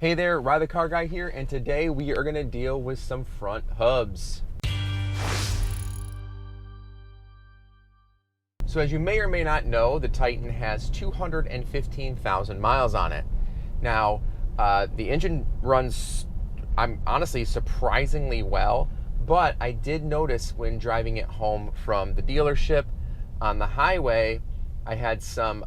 Hey there, Ride the Car Guy here, and today we are going to deal with some front hubs. So as you may or may not know, the Titan has 215,000 miles on it. Now, the engine runs, I'm honestly surprisingly well, but I did notice when driving it home from the dealership on the highway, I had some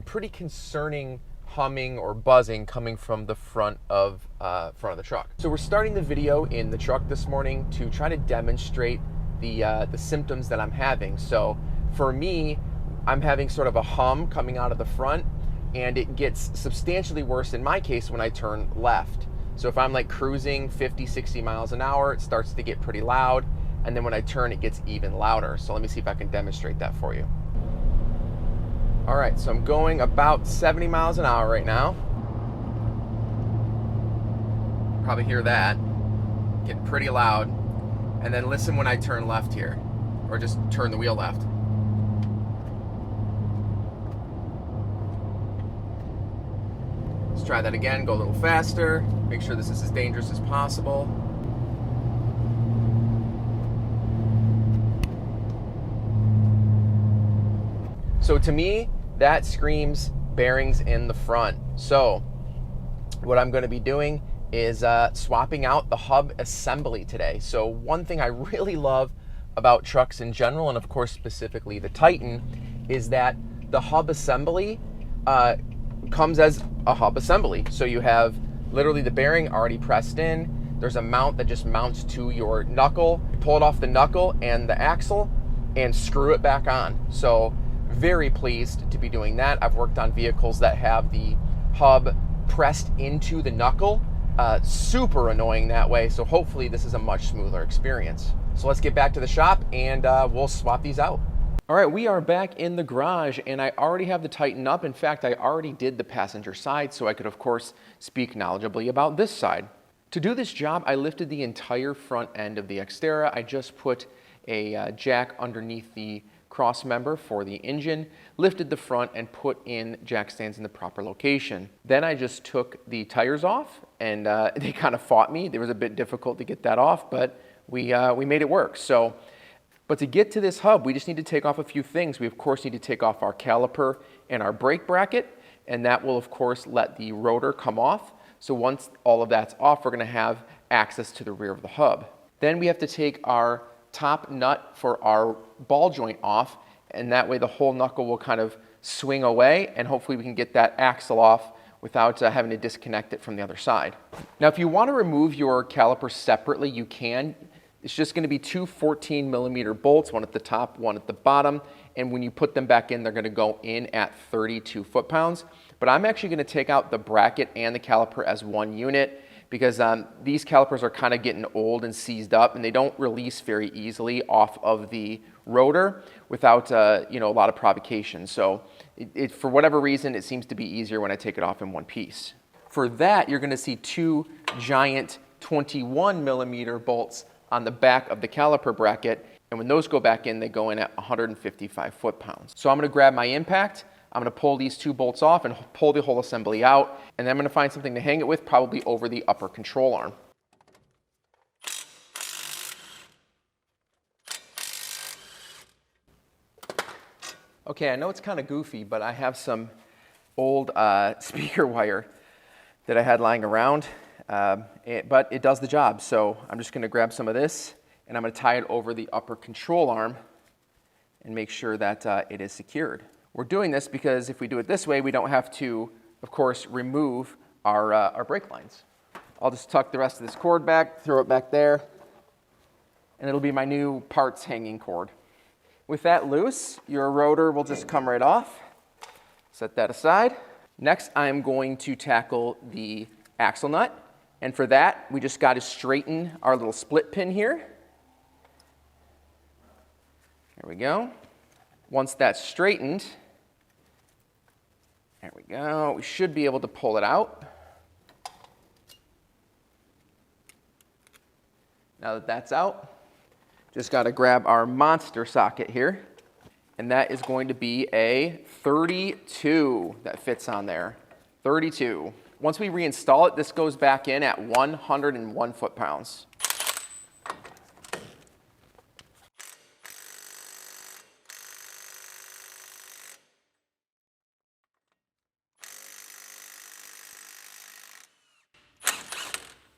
pretty concerning humming or buzzing coming from the front of the truck. So we're starting the video in the truck this morning to try to demonstrate the symptoms that I'm having. So for me, I'm having sort of a hum coming out of the front, and it gets substantially worse in my case when I turn left. So if I'm like cruising 50, 60 miles an hour, it starts to get pretty loud, and then when I turn, it gets even louder. So let me see if I can demonstrate that for you. All right, so I'm going about 70 miles an hour right now. Probably hear that, getting pretty loud. And then listen when I turn left here, or just turn the wheel left. Let's try that again, go a little faster, make sure this is as dangerous as possible. So to me, that screams bearings in the front. So what I'm going to be doing is swapping out the hub assembly today. So one thing I really love about trucks in general, and of course specifically the Titan, is that the hub assembly comes as a hub assembly. So you have literally the bearing already pressed in. There's a mount that just mounts to your knuckle. You pull it off the knuckle and the axle and screw it back on. So very pleased to be doing that. I've worked on vehicles that have the hub pressed into the knuckle. Super annoying that way. So hopefully this is a much smoother experience. So let's get back to the shop and we'll swap these out. All right, we are back in the garage and I already have the Titan up. In fact, I already did the passenger side, so I could of course speak knowledgeably about this side. To do this job, I lifted the entire front end of the Xterra. I just put a jack underneath the cross member for the engine, lifted the front and put in jack stands in the proper location. Then I just took the tires off and they kind of fought me. It was a bit difficult to get that off, but we made it work. But to get to this hub, we just need to take off a few things. We of course need to take off our caliper and our brake bracket, and that will of course let the rotor come off. So once all of that's off, we're gonna have access to the rear of the hub. Then we have to take our top nut for our ball joint off, and that way the whole knuckle will kind of swing away, and hopefully we can get that axle off without having to disconnect it from the other side. Now if you want to remove your caliper separately, you can. It's just going to be two 14mm bolts, one at the top, one at the bottom, and when you put them back in, they're going to go in at 32 foot-pounds. But I'm actually going to take out the bracket and the caliper as one unit, because these calipers are kind of getting old and seized up, and they don't release very easily off of the rotor without a lot of provocation. So for whatever reason, it seems to be easier when I take it off in one piece. For that, you're going to see two giant 21mm bolts on the back of the caliper bracket, and when those go back in, they go in at 155 foot-pounds. So I'm going to grab my impact, I'm going to pull these two bolts off and pull the whole assembly out, and then I'm going to find something to hang it with, probably over the upper control arm. Okay, I know it's kind of goofy, but I have some old speaker wire that I had lying around, but it does the job. So I'm just going to grab some of this, and I'm going to tie it over the upper control arm and make sure that it is secured. We're doing this because if we do it this way, we don't have to, of course, remove our brake lines. I'll just tuck the rest of this cord back, throw it back there, and it'll be my new parts hanging cord. With that loose, your rotor will just come right off. Set that aside. Next, I'm going to tackle the axle nut, and for that, we just got to straighten our little split pin here. There we go. Once that's straightened, there we go. We should be able to pull it out. Now that that's out, just got to grab our monster socket here, and that is going to be a 32 that fits on there. 32. Once we reinstall it, this goes back in at 101 foot-pounds.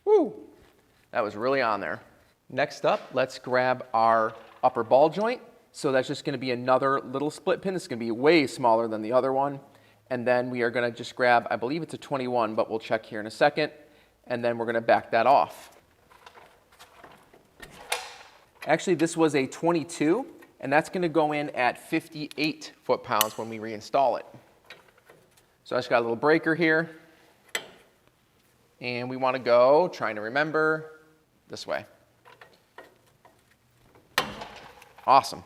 Woo! That was really on there. Next up, let's grab our upper ball joint. So that's just going to be another little split pin. This is going to be way smaller than the other one. And then we are going to just grab, I believe it's a 21, but we'll check here in a second. And then we're going to back that off. Actually, this was a 22, and that's going to go in at 58 foot-pounds when we reinstall it. So I just got a little breaker here. And we want to go, trying to remember, this way. Awesome.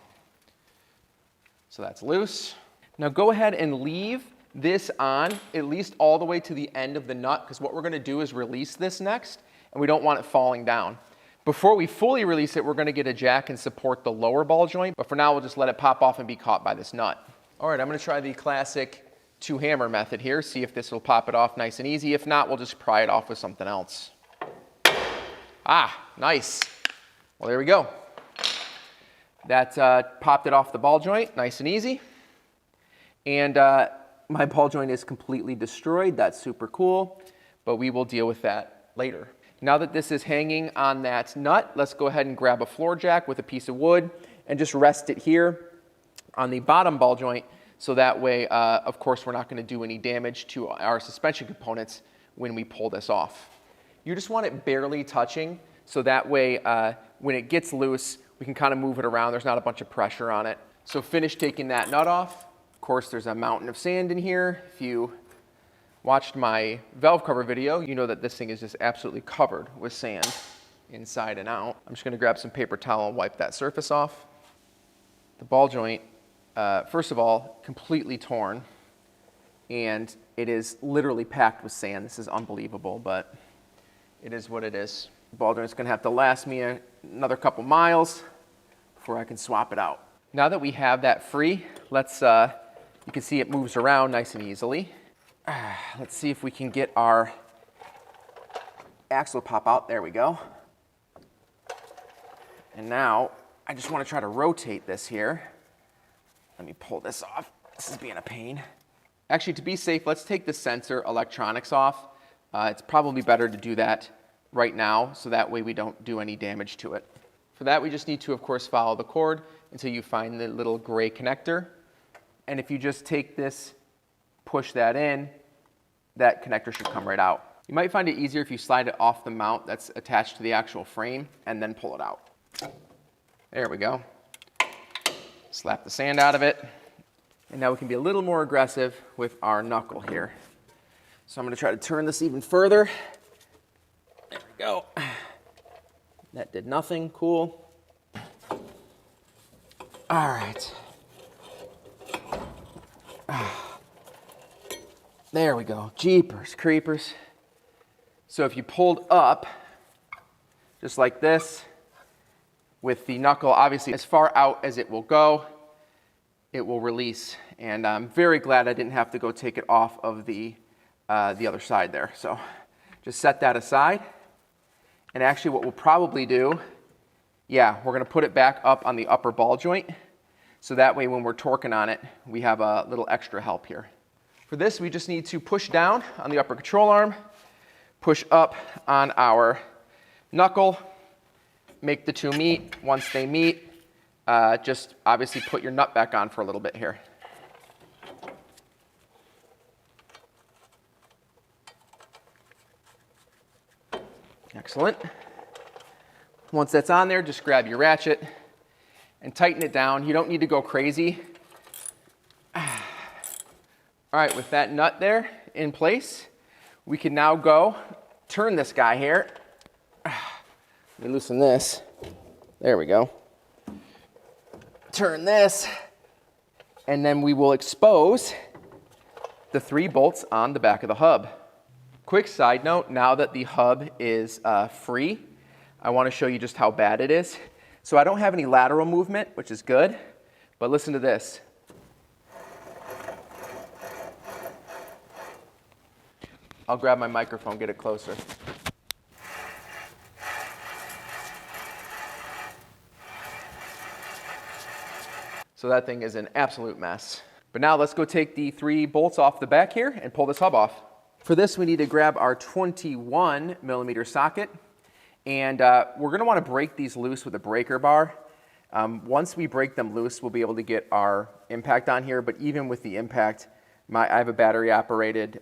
So that's loose. Now go ahead and leave this on at least all the way to the end of the nut, because what we're going to do is release this next, and we don't want it falling down. Before we fully release it, we're going to get a jack and support the lower ball joint, but for now we'll just let it pop off and be caught by this nut. All right, I'm going to try the classic two-hammer method here, see if this will pop it off nice and easy. If not, we'll just pry it off with something else. Ah, nice. Well, there we go. That popped it off the ball joint, nice and easy. And my ball joint is completely destroyed. That's super cool, but we will deal with that later. Now that this is hanging on that nut, let's go ahead and grab a floor jack with a piece of wood and just rest it here on the bottom ball joint. So that way, of course, we're not going to do any damage to our suspension components when we pull this off. You just want it barely touching, so that way, when it gets loose, we can kind of move it around. There's not a bunch of pressure on it. So finish taking that nut off. Of course, there's a mountain of sand in here. If you watched my valve cover video, you know that this thing is just absolutely covered with sand inside and out. I'm just going to grab some paper towel and wipe that surface off. The ball joint, first of all, completely torn, and it is literally packed with sand. This is unbelievable, but it is what it is. The ball joint is going to have to last me another couple miles before I can swap it out. Now that we have that free, let's, you can see it moves around nice and easily. Let's see if we can get our axle pop out. There we go. And now I just want to try to rotate this here. Let me pull this off. This is being a pain. Actually, to be safe, let's take the sensor electronics off. It's probably better to do that right now, so that way we don't do any damage to it. For that, we just need to, of course, follow the cord until you find the little gray connector. And if you just take this, push that in, that connector should come right out. You might find it easier if you slide it off the mount that's attached to the actual frame and then pull it out. There we go. Slap the sand out of it. And now we can be a little more aggressive with our knuckle here. So I'm going to try to turn this even further. There we go. That did nothing. Cool. All right. There we go. Jeepers creepers. So if you pulled up, just like this, with the knuckle obviously as far out as it will go, it will release. And I'm very glad I didn't have to go take it off of the other side there. So just set that aside. And actually what we'll probably do, we're going to put it back up on the upper ball joint. So that way when we're torquing on it, we have a little extra help here. For this, we just need to push down on the upper control arm, push up on our knuckle, make the two meet. Once they meet, just obviously put your nut back on for a little bit here. Excellent. Once that's on there, just grab your ratchet and tighten it down. You don't need to go crazy. All right, with that nut there in place, we can now go turn this guy here. Let me loosen this. There we go. Turn this, and then we will expose the 3 bolts on the back of the hub. Quick side note, now that the hub is free, I want to show you just how bad it is. So I don't have any lateral movement, which is good, but listen to this. I'll grab my microphone, get it closer. So that thing is an absolute mess. But now let's go take the 3 bolts off the back here and pull this hub off. For this, we need to grab our 21mm socket, and we're gonna wanna break these loose with a breaker bar. Once we break them loose, we'll be able to get our impact on here, but even with the impact, I have a battery operated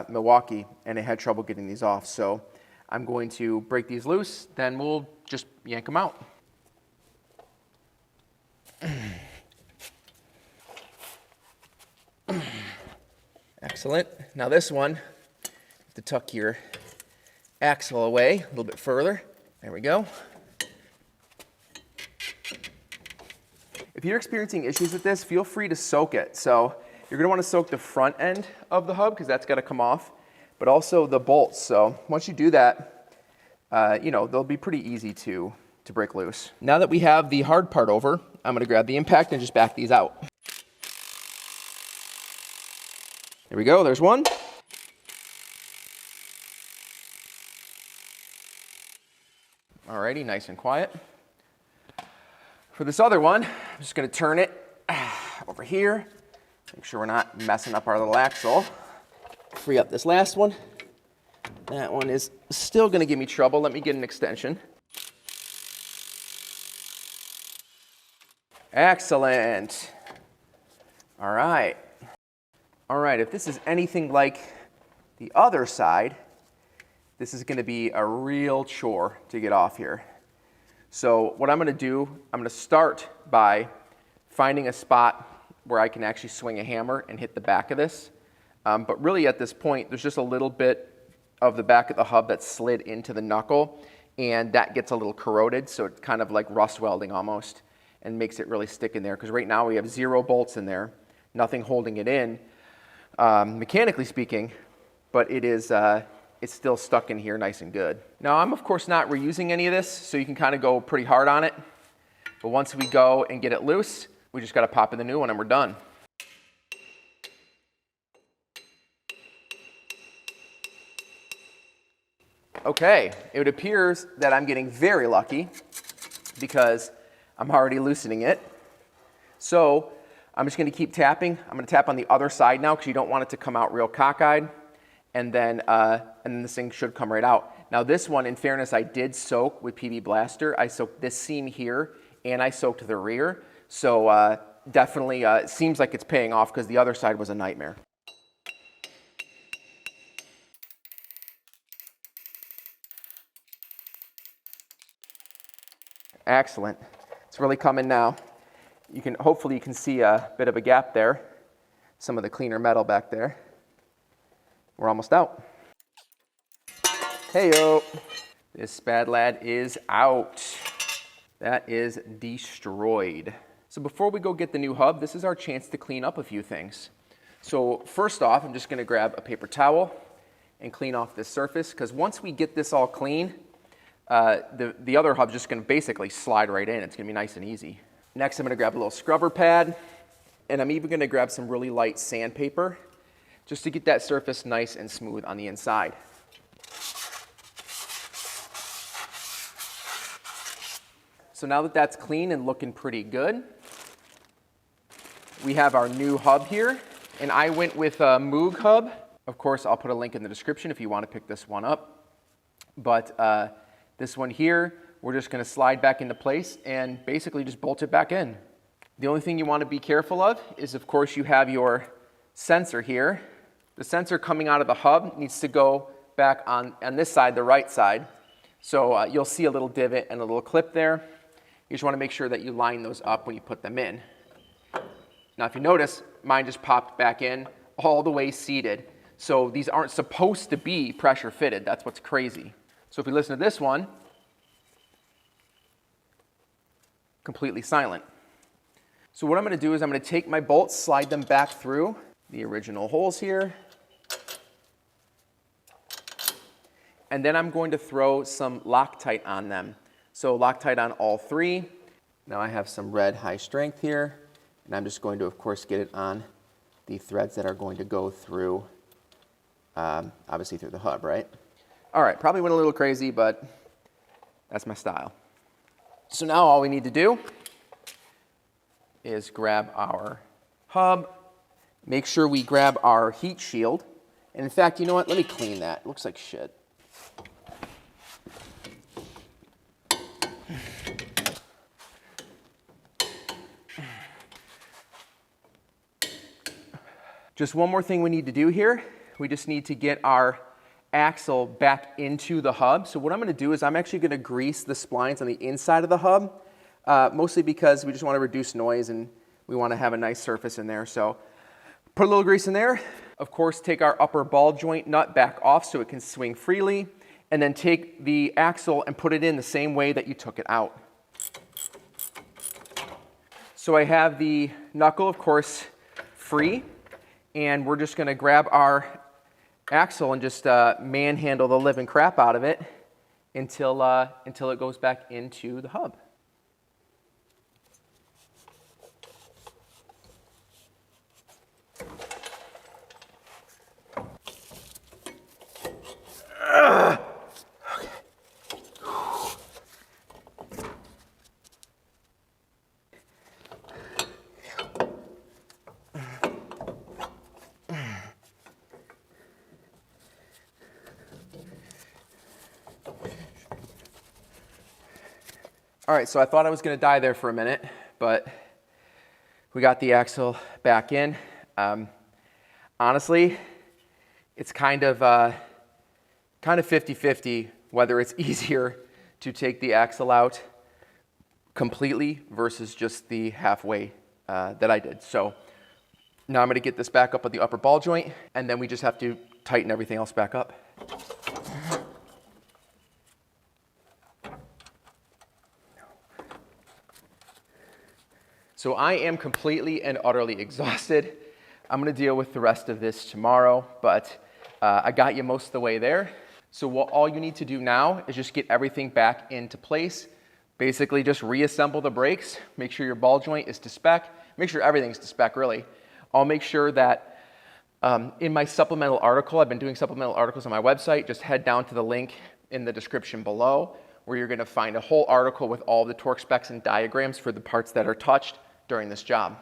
Milwaukee, and I had trouble getting these off. So I'm going to break these loose, then we'll just yank them out. Excellent. Now this one, you have to tuck your axle away a little bit further. There we go. If you're experiencing issues with this, feel free to soak it. So you're gonna wanna soak the front end of the hub because that's gotta come off, but also the bolts. So once you do that, you know, they'll be pretty easy to break loose. Now that we have the hard part over, I'm gonna grab the impact and just back these out. There we go, there's one. Alrighty, nice and quiet. For this other one, I'm just gonna turn it over here. Make sure we're not messing up our little axle. Free up this last one. That one is still gonna give me trouble. Let me get an extension. Excellent. All right. All right, if this is anything like the other side, this is gonna be a real chore to get off here. So what I'm gonna do, I'm gonna start by finding a spot where I can actually swing a hammer and hit the back of this. But really at this point, there's just a little bit of the back of the hub that slid into the knuckle, and that gets a little corroded, so it's kind of like rust welding almost, and makes it really stick in there, because right now we have 0 bolts in there, nothing holding it in, mechanically speaking, but it is, it's still stuck in here nice and good. Now I'm of course not reusing any of this, so you can kind of go pretty hard on it, but once we go and get it loose, we just got to pop in the new one and we're done. Okay, it appears that I'm getting very lucky because I'm already loosening it. So I'm just going to keep tapping. I'm going to tap on the other side now because you don't want it to come out real cockeyed, and then this thing should come right out. Now this one, in fairness, I did soak with PB Blaster. I soaked this seam here and I soaked the rear. So definitely it seems like it's paying off because the other side was a nightmare. Excellent. It's really coming now. Hopefully you can see a bit of a gap there. Some of the cleaner metal back there. We're almost out. Hey-o. This bad lad is out. That is destroyed. So before we go get the new hub, this is our chance to clean up a few things. So first off, I'm just gonna grab a paper towel and clean off this surface, because once we get this all clean, the other hub's just gonna basically slide right in. It's gonna be nice and easy. Next, I'm gonna grab a little scrubber pad, and I'm even gonna grab some really light sandpaper just to get that surface nice and smooth on the inside. So now that that's clean and looking pretty good, we have our new hub here, and I went with a Moog hub. Of course, I'll put a link in the description if you want to pick this one up. But this one here, we're just going to slide back into place and basically just bolt it back in. The only thing you want to be careful of is, of course, you have your sensor here. The sensor coming out of the hub needs to go back on this side, the right side. So you'll see a little divot and a little clip there. You just want to make sure that you line those up when you put them in. Now, if you notice, mine just popped back in all the way seated. So these aren't supposed to be pressure fitted. That's what's crazy. So if we listen to this one, completely silent. So what I'm going to do is I'm going to take my bolts, slide them back through the original holes here. And then I'm going to throw some Loctite on them. So Loctite on all 3. Now I have some red high strength here, and I'm just going to, of course, get it on the threads that are going to go through obviously through the hub, right? All right, probably went a little crazy, but that's my style. So now all we need to do is grab our hub, make sure we grab our heat shield. And in fact, you know what? Let me clean that. It looks like shit. Just one more thing we need to do here. We just need to get our axle back into the hub. So what I'm going to do is I'm actually going to grease the splines on the inside of the hub, mostly because we just want to reduce noise and we want to have a nice surface in there. So put a little grease in there. Of course, take our upper ball joint nut back off so it can swing freely, and then take the axle and put it in the same way that you took it out. So I have the knuckle, of course, free, and we're just going to grab our axle and just manhandle the living crap out of it until it goes back into the hub. All right, so I thought I was going to die there for a minute, but we got the axle back in. Honestly, it's kind of 50-50 whether it's easier to take the axle out completely versus just the halfway that I did. So now I'm going to get this back up at the upper ball joint, and then we just have to tighten everything else back up. So I am completely and utterly exhausted. I'm going to deal with the rest of this tomorrow, but I got you most of the way there. So all you need to do now is just get everything back into place. Basically just reassemble the brakes, make sure your ball joint is to spec, make sure everything's to spec really. I'll make sure that in my supplemental article, I've been doing supplemental articles on my website, just head down to the link in the description below where you're going to find a whole article with all the torque specs and diagrams for the parts that are touched during this job.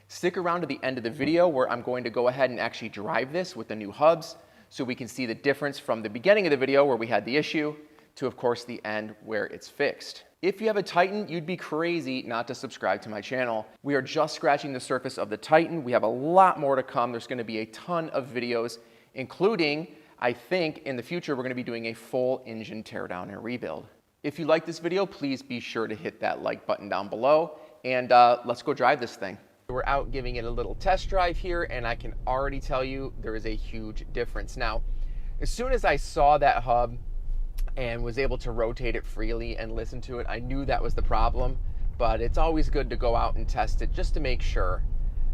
Stick around to the end of the video where I'm going to go ahead and actually drive this with the new hubs so we can see the difference from the beginning of the video where we had the issue to, of course, the end where it's fixed. If you have a Titan, you'd be crazy not to subscribe to my channel. We are just scratching the surface of the Titan. We have a lot more to come. There's going to be a ton of videos, including, I think, in the future, we're going to be doing a full engine teardown and rebuild. If you like this video, please be sure to hit that like button down below. And let's go drive this thing. We're out giving it a little test drive here, and I can already tell you there is a huge difference. Now, as soon as I saw that hub and was able to rotate it freely and listen to it, I knew that was the problem, but it's always good to go out and test it just to make sure.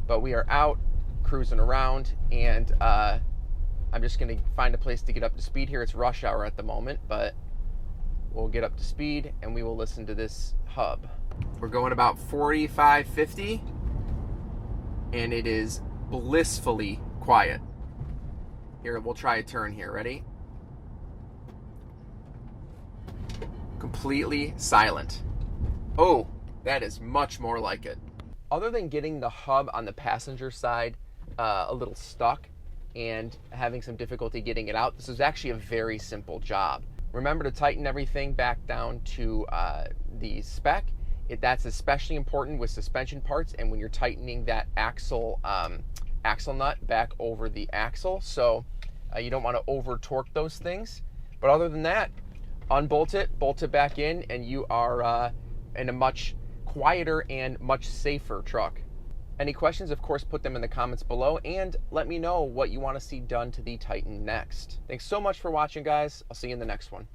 But we are out cruising around, and I'm just gonna find a place to get up to speed here. It's rush hour at the moment, but we'll get up to speed and we will listen to this hub. We're going about 45, 50, and it is blissfully quiet. Here, we'll try a turn here. Ready? Completely silent. Oh, that is much more like it. Other than getting the hub on the passenger side a little stuck and having some difficulty getting it out, this is actually a very simple job. Remember to tighten everything back down to the spec. That's especially important with suspension parts and when you're tightening that axle nut back over the axle. So you don't want to over torque those things. But other than that, unbolt it, bolt it back in, and you are in a much quieter and much safer truck. Any questions, of course, put them in the comments below and let me know what you want to see done to the Titan next. Thanks so much for watching, guys. I'll see you in the next one.